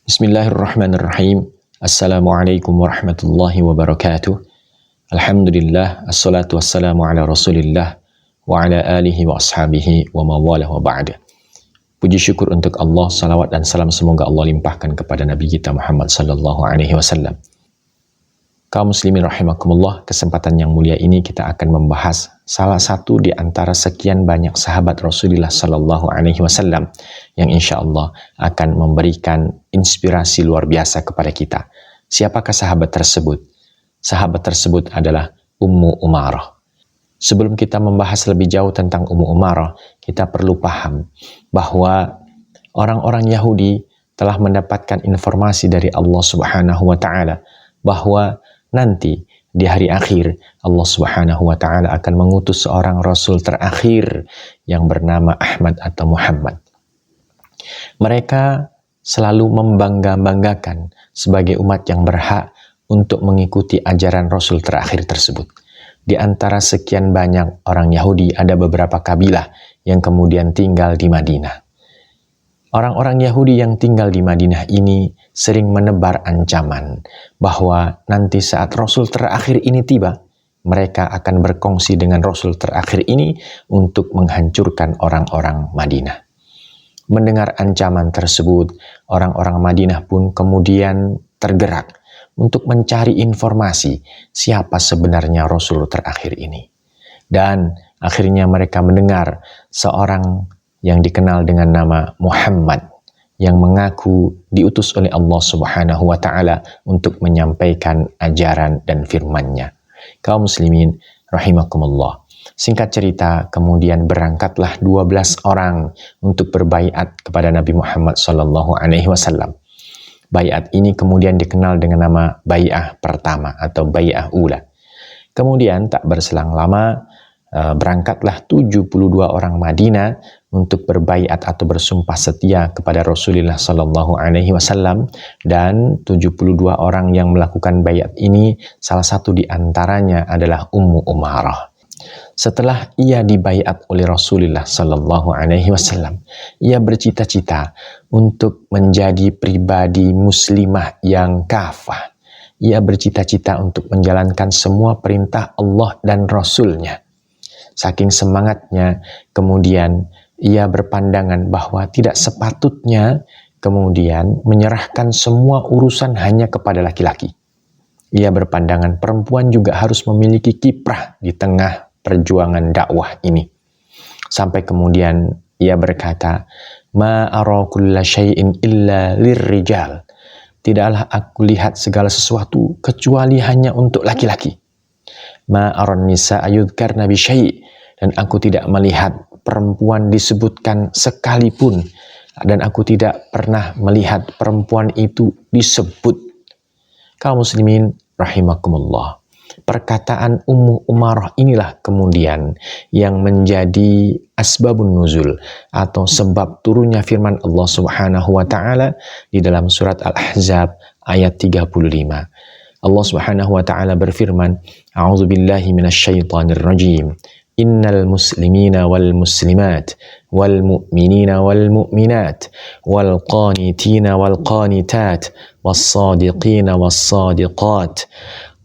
Bismillahirrahmanirrahim. Assalamualaikum warahmatullahi wabarakatuh. Alhamdulillah, assalatu wassalamu ala rasulillah wa ala alihi wa ashabihi wa mawalah wa ba'd. Puji syukur untuk Allah, salawat dan salam semoga Allah limpahkan kepada Nabi kita Muhammad sallallahu alaihi wasallam. Kaum muslimin rahimakumullah, kesempatan yang mulia ini kita akan membahas salah satu di antara sekian banyak sahabat Rasulullah sallallahu alaihi wasallam yang insya Allah akan memberikan inspirasi luar biasa kepada kita. Siapakah sahabat tersebut? Sahabat tersebut adalah Ummu Umarah. Sebelum kita membahas lebih jauh tentang Ummu Umarah, kita perlu paham bahwa orang-orang Yahudi telah mendapatkan informasi dari Allah Subhanahu wa taala bahwa nanti di hari akhir Allah Subhanahu wa taala akan mengutus seorang rasul terakhir yang bernama Ahmad atau Muhammad. Mereka selalu membangga-banggakan sebagai umat yang berhak untuk mengikuti ajaran rasul terakhir tersebut. Di antara sekian banyak orang Yahudi ada beberapa kabilah yang kemudian tinggal di Madinah. Orang-orang Yahudi yang tinggal di Madinah ini sering menebar ancaman bahwa nanti saat Rasul terakhir ini tiba, mereka akan berkongsi dengan Rasul terakhir ini untuk menghancurkan orang-orang Madinah. Mendengar ancaman tersebut, orang-orang Madinah pun kemudian tergerak untuk mencari informasi siapa sebenarnya Rasul terakhir ini. Dan akhirnya mereka mendengar seorang yang dikenal dengan nama Muhammad yang mengaku diutus oleh Allah Subhanahu wa taala untuk menyampaikan ajaran dan firman-Nya. Kaum muslimin rahimakumullah. Singkat cerita, kemudian berangkatlah 12 orang untuk berbaiat kepada Nabi Muhammad sallallahu alaihi wasallam. Baiat ini kemudian dikenal dengan nama bai'ah pertama atau bai'ah ula. Kemudian tak berselang lama berangkatlah 72 orang Madinah untuk berbaiat atau bersumpah setia kepada Rasulullah sallallahu alaihi wasallam, dan 72 orang yang melakukan baiat ini salah satu di antaranya adalah Ummu Umarah. Setelah ia dibaiat oleh Rasulullah sallallahu alaihi wasallam, ia bercita-cita untuk menjadi pribadi muslimah yang kafah. Ia bercita-cita untuk menjalankan semua perintah Allah dan Rasul-Nya. Saking semangatnya, kemudian ia berpandangan bahwa tidak sepatutnya kemudian menyerahkan semua urusan hanya kepada laki-laki. Ia berpandangan perempuan juga harus memiliki kiprah di tengah perjuangan dakwah ini. Sampai kemudian ia berkata, "Ma ara kulla syai'in illa lirrijal." Tidaklah aku lihat segala sesuatu kecuali hanya untuk laki-laki. Ma aran nisa ayudkarna bi syai', dan aku tidak melihat perempuan disebutkan sekalipun, dan aku tidak pernah melihat perempuan itu disebut. Kaum muslimin rahimakumullah. Perkataan Ummu Umarah inilah kemudian yang menjadi asbabun nuzul atau sebab turunnya firman Allah Subhanahu wa taala di dalam surat Al-Ahzab ayat 35. Allah Subhanahu wa taala berfirman, "A'udzubillahi minasyaitonir rajim. Innal muslimina wal muslimat wal mu'minina wal mu'minat wal qanitina wal qanitat was sadiqina was sadiqat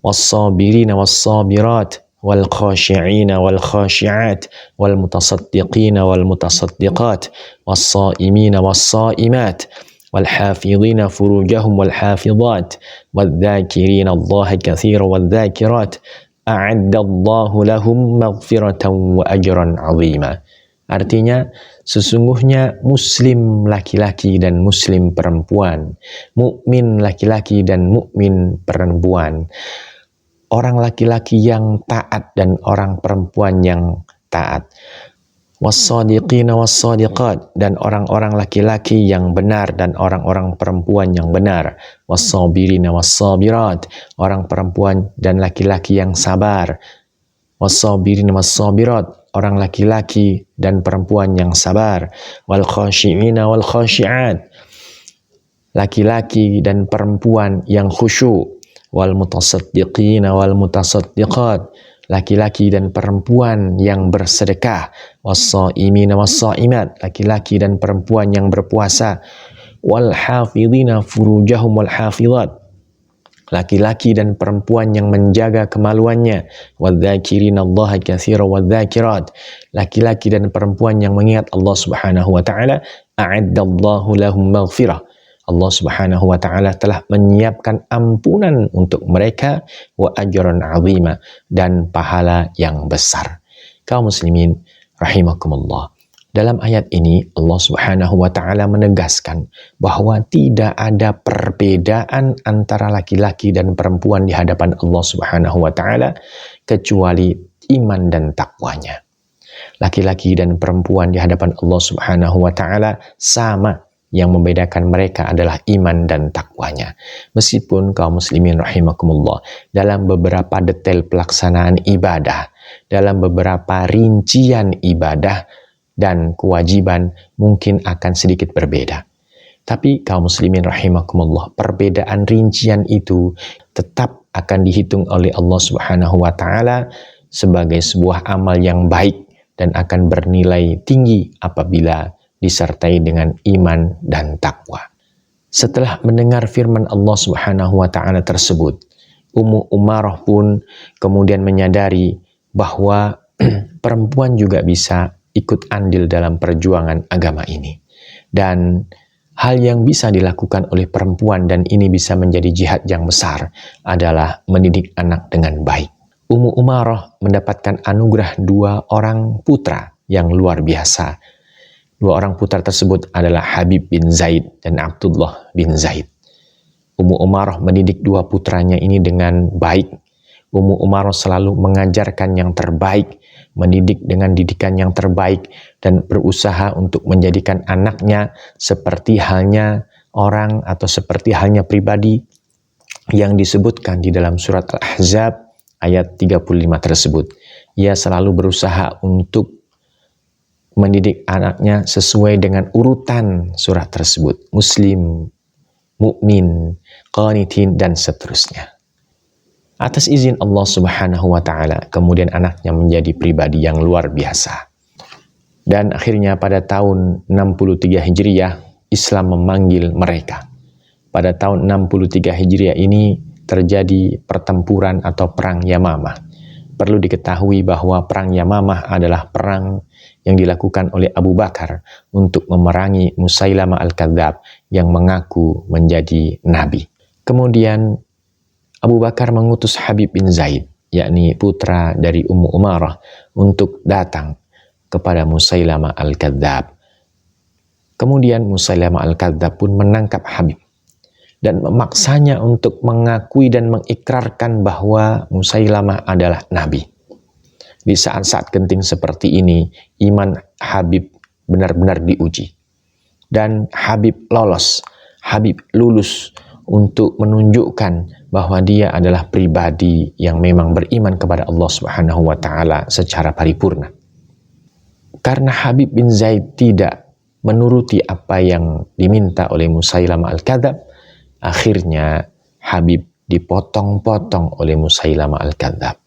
was sabirina was sabirat wal khashi'ina wal khashi'at wal mutasaddiqina wal mutasaddiqat was saimina was saimat والحافظين فروجهم والحافظات والذاكرين الله كثيرا والذاكرات أعد الله لهم مغفرة وأجرا عظيما. Artinya, sesungguhnya muslim laki-laki dan muslim perempuan, mukmin laki-laki dan mukmin perempuan, orang laki-laki yang taat dan orang perempuan yang taat, wassadiqina wassadiqat, dan orang-orang laki-laki yang benar dan orang-orang perempuan yang benar, wassabirina wassabirat, orang perempuan dan laki-laki yang sabar, wassabirina wassabirat, orang laki-laki dan perempuan yang sabar, wal khashi'ina wal khashi'at, laki-laki dan perempuan yang khusyuk, wal mutasaddiqina wal mutasaddiqat, laki-laki dan perempuan yang bersedekah, was-shaimina was-shaimat, laki-laki dan perempuan yang berpuasa, wal hafidhina furujahum wal hafidhat, laki-laki dan perempuan yang menjaga kemaluannya, wadzakirinallaha katsiran wadzakirat, laki-laki dan perempuan yang mengingat Allah Subhanahu wa taala, a'addallahu lahum maghfirah, Allah Subhanahu wa taala telah menyiapkan ampunan untuk mereka, wa ajran 'azima, dan pahala yang besar. Kaum muslimin rahimakumullah. Dalam ayat ini Allah Subhanahu wa taala menegaskan bahwa tidak ada perbedaan antara laki-laki dan perempuan di hadapan Allah Subhanahu wa taala kecuali iman dan takwanya. Laki-laki dan perempuan di hadapan Allah Subhanahu wa taala sama, yang membedakan mereka adalah iman dan takwanya. Meskipun kaum muslimin rahimakumullah, dalam beberapa detail pelaksanaan ibadah, dalam beberapa rincian ibadah dan kewajiban mungkin akan sedikit berbeda. Tapi kaum muslimin rahimakumullah, perbedaan rincian itu tetap akan dihitung oleh Allah Subhanahu wa taala sebagai sebuah amal yang baik dan akan bernilai tinggi apabila disertai dengan iman dan takwa. Setelah mendengar firman Allah Subhanahu wa taala tersebut, Ummu Umarah pun kemudian menyadari bahwa perempuan juga bisa ikut andil dalam perjuangan agama ini. Dan hal yang bisa dilakukan oleh perempuan dan ini bisa menjadi jihad yang besar adalah mendidik anak dengan baik. Ummu Umarah mendapatkan anugerah 2 orang putra yang luar biasa. 2 orang putra tersebut adalah Habib bin Zaid dan Abdullah bin Zaid. Ummu Umarah mendidik 2 putranya ini dengan baik. Ummu Umarah selalu mengajarkan yang terbaik, mendidik dengan didikan yang terbaik, dan berusaha untuk menjadikan anaknya seperti halnya orang atau seperti halnya pribadi yang disebutkan di dalam surat Al-Ahzab ayat 35 tersebut. Ia selalu berusaha untuk mendidik anaknya sesuai dengan urutan surat tersebut. Muslim, mukmin, qanitin, dan seterusnya. Atas izin Allah Subhanahu wa taala, kemudian anaknya menjadi pribadi yang luar biasa. Dan akhirnya pada tahun 63 Hijriah, Islam memanggil mereka. Pada tahun 63 Hijriah ini terjadi pertempuran atau perang Yamamah. Perlu diketahui bahwa perang Yamamah adalah perang yang dilakukan oleh Abu Bakar untuk memerangi Musailamah Al-Kadzab yang mengaku menjadi nabi. Kemudian Abu Bakar mengutus Habib bin Zaid, yakni putra dari Ummu Umarah, untuk datang kepada Musailamah Al-Kadzab. Kemudian Musailamah Al-Kadzab pun menangkap Habib dan memaksanya untuk mengakui dan mengikrarkan bahwa Musailamah adalah nabi. Di saat-saat genting seperti ini, iman Habib benar-benar diuji. Dan Habib lolos, Habib lulus untuk menunjukkan bahwa dia adalah pribadi yang memang beriman kepada Allah Subhanahu wa taala secara paripurna. Karena Habib bin Zaid tidak menuruti apa yang diminta oleh Musailamah Al-Kadzab, akhirnya Habib dipotong-potong oleh Musailamah Al-Kadzab.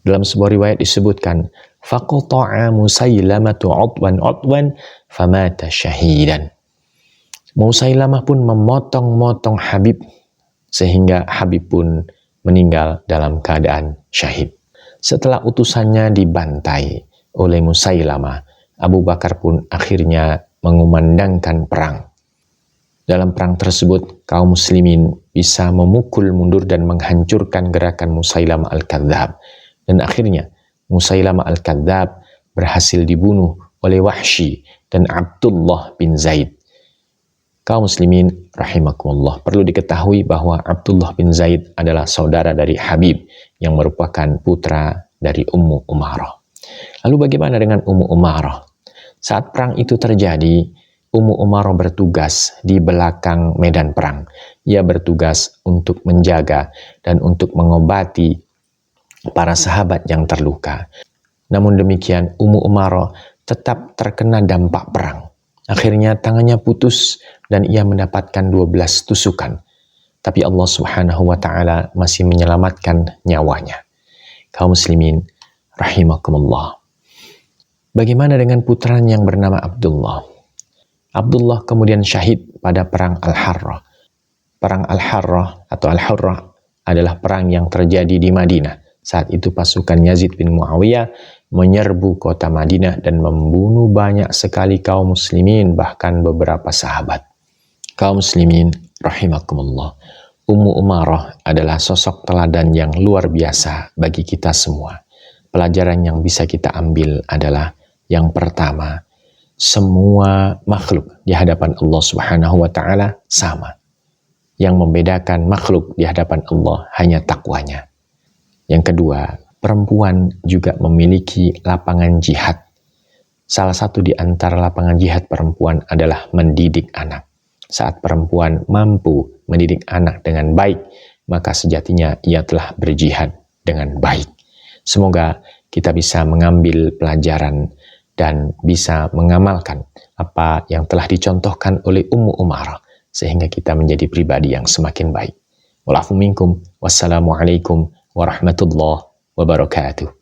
Dalam sebuah riwayat disebutkan, faqta'a Musailamatu 'udwan famata syahidan. Musailamah pun memotong-motong Habib sehingga Habib pun meninggal dalam keadaan syahid. Setelah utusannya dibantai oleh Musailamah, Abu Bakar pun akhirnya mengumandangkan perang. Dalam perang tersebut, kaum muslimin bisa memukul mundur dan menghancurkan gerakan Musailamah Al-Kadzab. Dan akhirnya Musailamah Al-Kadzab berhasil dibunuh oleh Wahsy dan Abdullah bin Zaid. Kaum muslimin rahimakumullah, perlu diketahui bahwa Abdullah bin Zaid adalah saudara dari Habib yang merupakan putra dari Ummu Umarah. Lalu bagaimana dengan Ummu Umarah? Saat perang itu terjadi, Ummu Umarah bertugas di belakang medan perang. Ia bertugas untuk menjaga dan untuk mengobati para sahabat yang terluka. Namun demikian, Ummu Umarah tetap terkena dampak perang. Akhirnya tangannya putus dan ia mendapatkan 12 tusukan. Tapi Allah Subhanahu wa taala masih menyelamatkan nyawanya. Kaum muslimin rahimakumullah. Bagaimana dengan putranya yang bernama Abdullah? Abdullah kemudian syahid pada perang Al-Harrah. Perang Al-Harrah atau Al-Hurrah adalah perang yang terjadi di Madinah. Saat itu pasukan Yazid bin Muawiyah menyerbu kota Madinah dan membunuh banyak sekali kaum muslimin, bahkan beberapa sahabat. Kaum muslimin rahimakumullah. Ummu Umarah adalah sosok teladan yang luar biasa bagi kita semua. Pelajaran yang bisa kita ambil adalah yang pertama, semua makhluk di hadapan Allah Subhanahu wa taala sama. Yang membedakan makhluk di hadapan Allah hanya takwanya. Yang kedua, perempuan juga memiliki lapangan jihad. Salah satu di antara lapangan jihad perempuan adalah mendidik anak. Saat perempuan mampu mendidik anak dengan baik, maka sejatinya ia telah berjihad dengan baik. Semoga kita bisa mengambil pelajaran dan bisa mengamalkan apa yang telah dicontohkan oleh Ummu Umarah, sehingga kita menjadi pribadi yang semakin baik. Walafu minkum, wassalamualaikum warahmatullahi wabarakatuh.